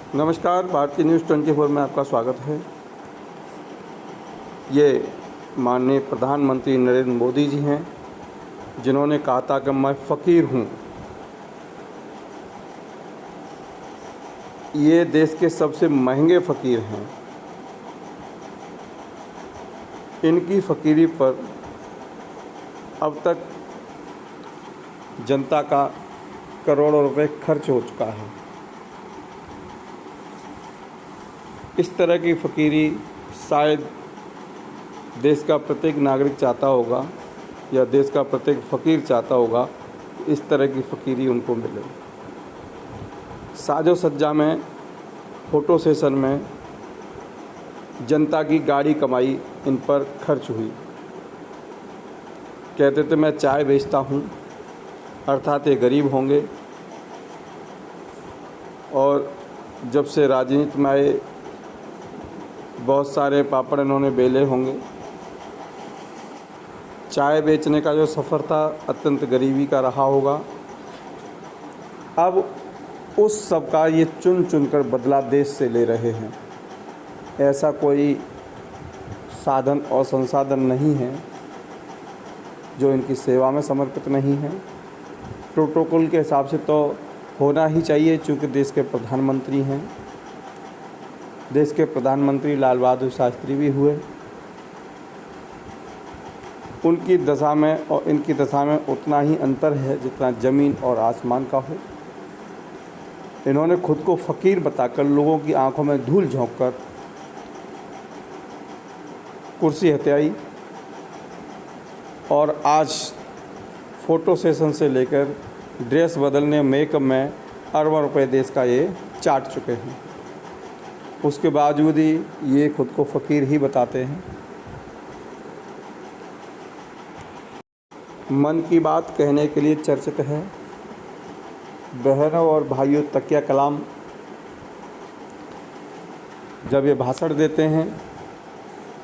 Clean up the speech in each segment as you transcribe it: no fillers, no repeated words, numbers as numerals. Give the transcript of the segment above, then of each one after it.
नमस्कार, भारतीय न्यूज़ 24 में आपका स्वागत है। ये माननीय प्रधानमंत्री नरेंद्र मोदी जी हैं, जिन्होंने कहा था कि मैं फ़कीर हूँ। ये देश के सबसे महंगे फ़कीर हैं। इनकी फ़कीरी पर अब तक जनता का करोड़ों रुपए खर्च हो चुका है। इस तरह की फ़कीरी शायद देश का प्रत्येक नागरिक चाहता होगा या देश का प्रत्येक फ़कीर चाहता होगा, इस तरह की फ़कीरी उनको मिले। साजो सज्जा में, फ़ोटो सेशन में जनता की गाड़ी कमाई इन पर खर्च हुई। कहते थे मैं चाय बेचता हूँ, अर्थात ये गरीब होंगे। और जब से राजनीति में आए, बहुत सारे पापड़ इन्होंने बेले होंगे। चाय बेचने का जो सफ़र था अत्यंत गरीबी का रहा होगा। अब उस सब का ये चुन चुन कर बदला देश से ले रहे हैं। ऐसा कोई साधन और संसाधन नहीं है जो इनकी सेवा में समर्पित नहीं है। प्रोटोकॉल के हिसाब से तो होना ही चाहिए, चूँकि देश के प्रधानमंत्री हैं। देश के प्रधानमंत्री लाल बहादुर शास्त्री भी हुए। उनकी दशा में और इनकी दशा में उतना ही अंतर है जितना ज़मीन और आसमान का हो। इन्होंने खुद को फ़कीर बताकर लोगों की आंखों में धूल झोंककर कुर्सी हथियाई और आज फ़ोटो सेशन से लेकर ड्रेस बदलने, मेकअप में अरबों रुपए देश का ये चाट चुके हैं। उसके बावजूद ही ये खुद को फ़कीर ही बताते हैं। मन की बात कहने के लिए चर्चित है। बहनों और भाइयों, तकिया कलाम जब ये भाषण देते हैं,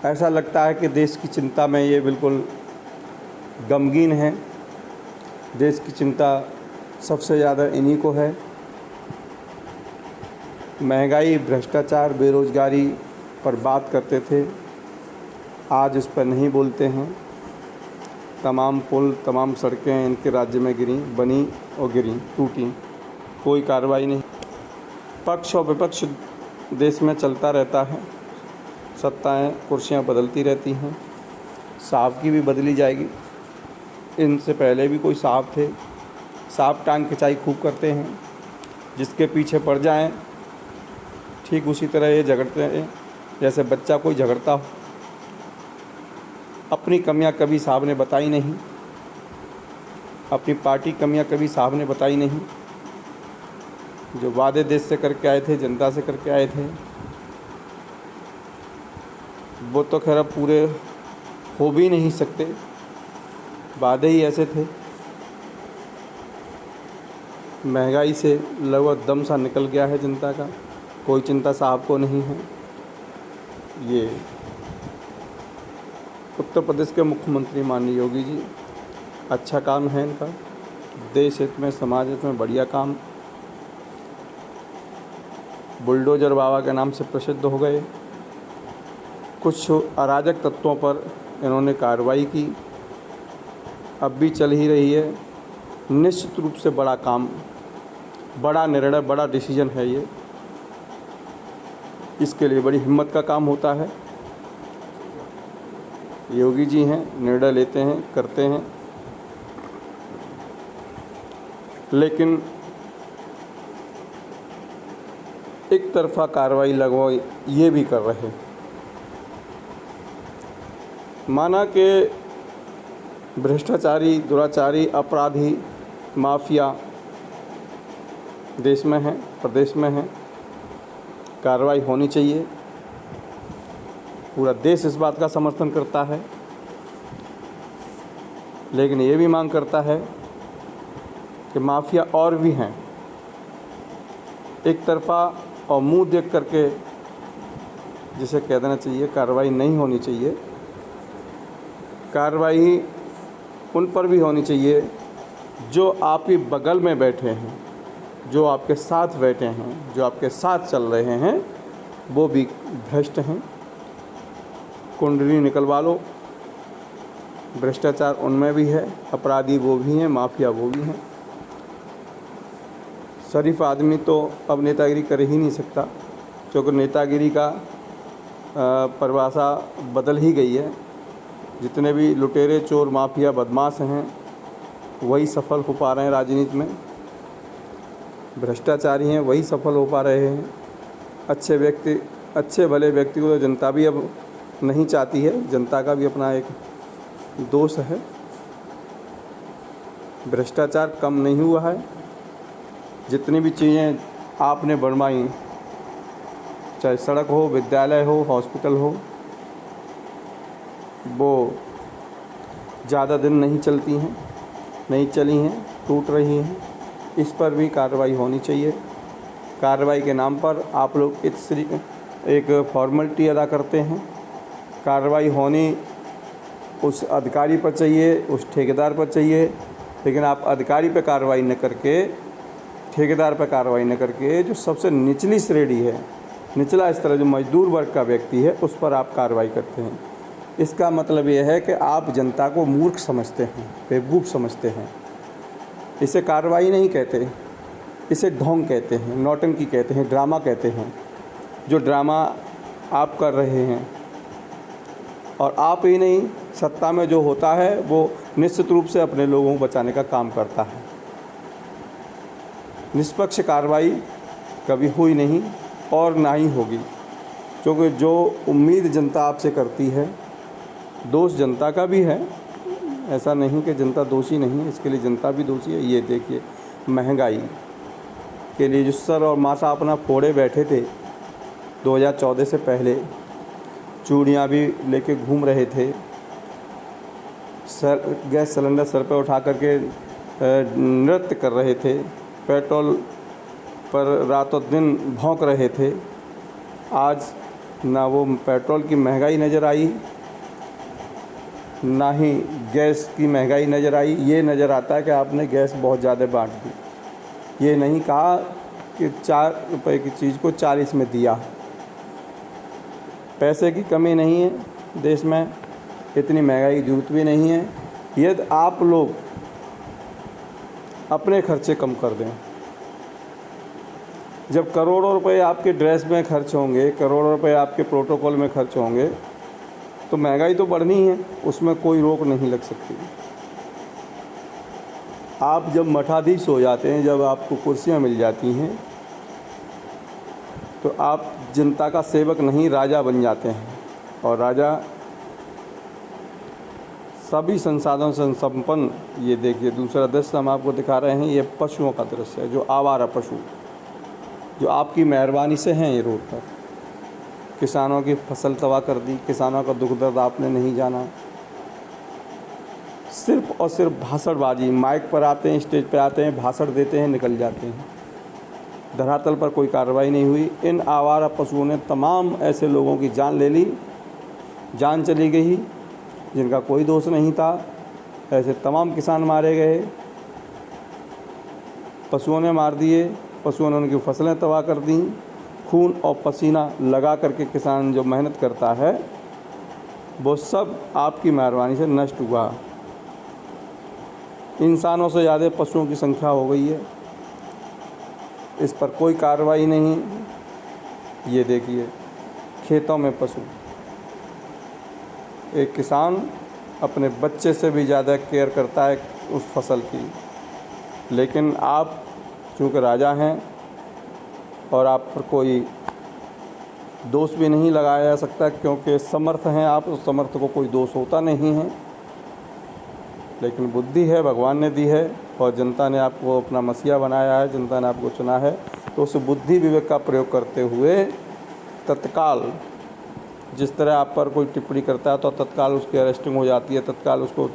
ऐसा लगता है कि देश की चिंता में ये बिल्कुल गमगीन हैं। देश की चिंता सबसे ज़्यादा इन्हीं को है। महंगाई, भ्रष्टाचार, बेरोज़गारी पर बात करते थे, आज इस पर नहीं बोलते हैं। तमाम पुल, तमाम सड़कें इनके राज्य में गिरी, बनी और गिरी, टूटी, कोई कार्रवाई नहीं। पक्ष और विपक्ष देश में चलता रहता है। सत्ताएं, कुर्सियां बदलती रहती हैं। साहब की भी बदली जाएगी। इनसे पहले भी कोई साहब थे। साहब टांग खिंचाई खूब करते हैं, जिसके पीछे पड़ जाएं ठीक उसी तरह ये झगड़ते हैं जैसे बच्चा कोई झगड़ता हो। अपनी कमियां कभी साहब ने बताई नहीं, अपनी पार्टी कमियां कभी साहब ने बताई नहीं। जो वादे देश से करके आए थे, जनता से करके आए थे, वो तो खैर अब पूरे हो भी नहीं सकते। वादे ही ऐसे थे। महंगाई से लगभग दम सा निकल गया है जनता का। कोई चिंता साहब को नहीं है। ये उत्तर प्रदेश के मुख्यमंत्री माननीय योगी जी, अच्छा काम है इनका। देश हित में, समाज हित में बढ़िया काम। बुलडोज़र बाबा के नाम से प्रसिद्ध हो गए। कुछ अराजक तत्वों पर इन्होंने कार्रवाई की, अब भी चल ही रही है। निश्चित रूप से बड़ा काम, बड़ा निर्णय, बड़ा डिसीजन है ये। इसके लिए बड़ी हिम्मत का काम होता है। योगी जी हैं, निर्णय लेते हैं, करते हैं, लेकिन एक तरफा कार्रवाई लगभग ये भी कर रहे हैं। माना कि भ्रष्टाचारी, दुराचारी, अपराधी, माफिया देश में है, प्रदेश में है। कार्रवाई होनी चाहिए। पूरा देश इस बात का समर्थन करता है, लेकिन ये भी मांग करता है कि माफिया और भी हैं। एक तरफा और मुंह देख करके जिसे कह देना चाहिए कार्रवाई नहीं होनी चाहिए। कार्रवाई उन पर भी होनी चाहिए जो आप ही बगल में बैठे हैं, जो आपके साथ बैठे हैं, जो आपके साथ चल रहे हैं, वो भी भ्रष्ट हैं। कुंडली निकलवा लो, भ्रष्टाचार उनमें भी है, अपराधी वो भी हैं, माफिया वो भी हैं। शरीफ आदमी तो अब नेतागिरी कर ही नहीं सकता, क्योंकि नेतागिरी का परिभाषा बदल ही गई है। जितने भी लुटेरे, चोर, माफिया, बदमाश हैं, वही सफल हो पा रहे हैं राजनीति में। भ्रष्टाचारी हैं वही सफल हो पा रहे हैं। अच्छे व्यक्ति, अच्छे भले व्यक्ति को तो जनता भी अब नहीं चाहती है। जनता का भी अपना एक दोष है। भ्रष्टाचार कम नहीं हुआ है। जितनी भी चीज़ें आपने बनवाई, चाहे सड़क हो, विद्यालय हो, हॉस्पिटल हो, वो ज़्यादा दिन नहीं चलती हैं, नहीं चली हैं, टूट रही हैं। इस पर भी कार्रवाई होनी चाहिए। कार्रवाई के नाम पर आप लोग एक फॉर्मेलिटी अदा करते हैं। कार्रवाई होनी उस अधिकारी पर चाहिए, उस ठेकेदार पर चाहिए, लेकिन आप अधिकारी पर कार्रवाई न करके, ठेकेदार पर कार्रवाई न करके, जो सबसे निचली श्रेणी है, निचला स्तर, जो मजदूर वर्ग का व्यक्ति है, उस पर आप कार्रवाई करते हैं। इसका मतलब यह है कि आप जनता को मूर्ख समझते हैं, बेवकूफ़ समझते हैं। इसे कार्रवाई नहीं कहते, इसे ढोंग कहते हैं, नौटंकी कहते हैं, ड्रामा कहते हैं। जो ड्रामा आप कर रहे हैं, और आप ही नहीं, सत्ता में जो होता है वो निश्चित रूप से अपने लोगों को बचाने का काम करता है। निष्पक्ष कार्रवाई कभी हुई नहीं और ना ही होगी, क्योंकि जो उम्मीद जनता आपसे करती है, दोष जनता का भी है। ऐसा नहीं कि जनता दोषी नहीं है, इसके लिए जनता भी दोषी है। ये देखिए, महंगाई के लिए जो सर और माथा अपना फोड़े बैठे थे 2014 से पहले, चूड़ियाँ भी लेके घूम रहे थे, गैस सिलेंडर सर पर उठा करके नृत्य कर रहे थे, पेट्रोल पर रातों दिन भौंक रहे थे। आज ना वो पेट्रोल की महंगाई नज़र आई, ना ही गैस की महंगाई नज़र आई। ये नज़र आता है कि आपने गैस बहुत ज़्यादा बांट दी। ये नहीं कहा कि 4 रुपए की चीज़ को 40 में दिया। पैसे की कमी नहीं है देश में, इतनी महंगाई की जरूरत भी नहीं है। यदि आप लोग अपने खर्चे कम कर दें, जब करोड़ों रुपए आपके ड्रेस में खर्च होंगे, करोड़ों रुपए आपके प्रोटोकॉल में खर्च होंगे, तो महंगाई तो बढ़नी है, उसमें कोई रोक नहीं लग सकती। आप जब मठाधीश हो जाते हैं, जब आपको कुर्सियां मिल जाती हैं, तो आप जनता का सेवक नहीं, राजा बन जाते हैं। और राजा सभी संसाधनों से संपन्न। ये देखिए, दूसरा दृश्य हम आपको दिखा रहे हैं, ये पशुओं का दृश्य है, जो आवारा पशु, जो आपकी मेहरबानी से हैं ये रोड पर। किसानों की फसल तबाह कर दी, किसानों का दुख दर्द आपने नहीं जाना। सिर्फ और सिर्फ भाषणबाजी, माइक पर आते हैं, स्टेज पर आते हैं, भाषण देते हैं, निकल जाते हैं। धरातल पर कोई कार्रवाई नहीं हुई। इन आवारा पशुओं ने तमाम ऐसे लोगों की जान ले ली, जान चली गई जिनका कोई दोष नहीं था। ऐसे तमाम किसान मारे गए, पशुओं ने मार दिए, पशुओं ने उनकी फसलें तबाह कर दी। खून और पसीना लगा करके किसान जो मेहनत करता है, वो सब आपकी मेहरबानी से नष्ट हुआ। इंसानों से ज़्यादा पशुओं की संख्या हो गई है, इस पर कोई कार्रवाई नहीं। ये देखिए, खेतों में पशु, एक किसान अपने बच्चे से भी ज़्यादा केयर करता है उस फसल की, लेकिन आप चूँकि राजा हैं और आप पर कोई दोष भी नहीं लगाया जा सकता, क्योंकि समर्थ हैं आप, उस समर्थ को कोई दोष होता नहीं है। लेकिन बुद्धि है, भगवान ने दी है, और जनता ने आपको अपना मसीहा बनाया है, जनता ने आपको चुना है। तो उस बुद्धि विवेक का प्रयोग करते हुए तत्काल, जिस तरह आप पर कोई टिप्पणी करता है तो तत्काल उसकी अरेस्टिंग हो जाती है, तत्काल उसको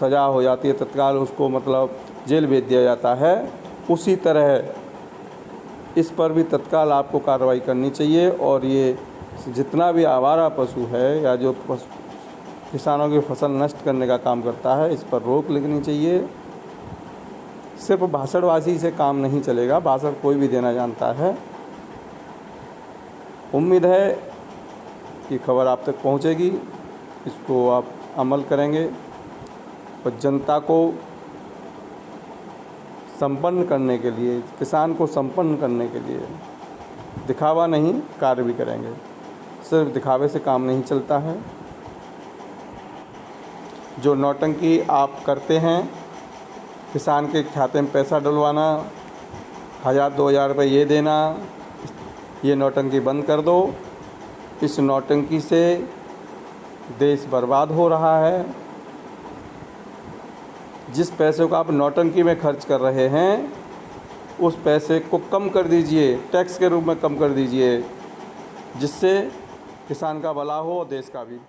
सज़ा हो जाती है, तत्काल उसको मतलब जेल भेज दिया जाता है, उसी तरह इस पर भी तत्काल आपको कार्रवाई करनी चाहिए। और ये जितना भी आवारा पशु है या जो किसानों की फसल नष्ट करने का काम करता है, इस पर रोक लगनी चाहिए। सिर्फ भाषणबाजी से काम नहीं चलेगा, भाषण कोई भी देना जानता है। उम्मीद है कि खबर आप तक पहुंचेगी, इसको आप अमल करेंगे और जनता को संपन्न करने के लिए, किसान को संपन्न करने के लिए दिखावा नहीं, कार्य भी करेंगे। सिर्फ दिखावे से काम नहीं चलता है। जो नौटंकी आप करते हैं, किसान के खाते में पैसा डलवाना, 1000-2000 रुपये ये देना, ये नौटंकी बंद कर दो। इस नौटंकी से देश बर्बाद हो रहा है। जिस पैसे को आप नौटंकी में खर्च कर रहे हैं, उस पैसे को कम कर दीजिए, टैक्स के रूप में कम कर दीजिए, जिससे किसान का भला हो और देश का भी।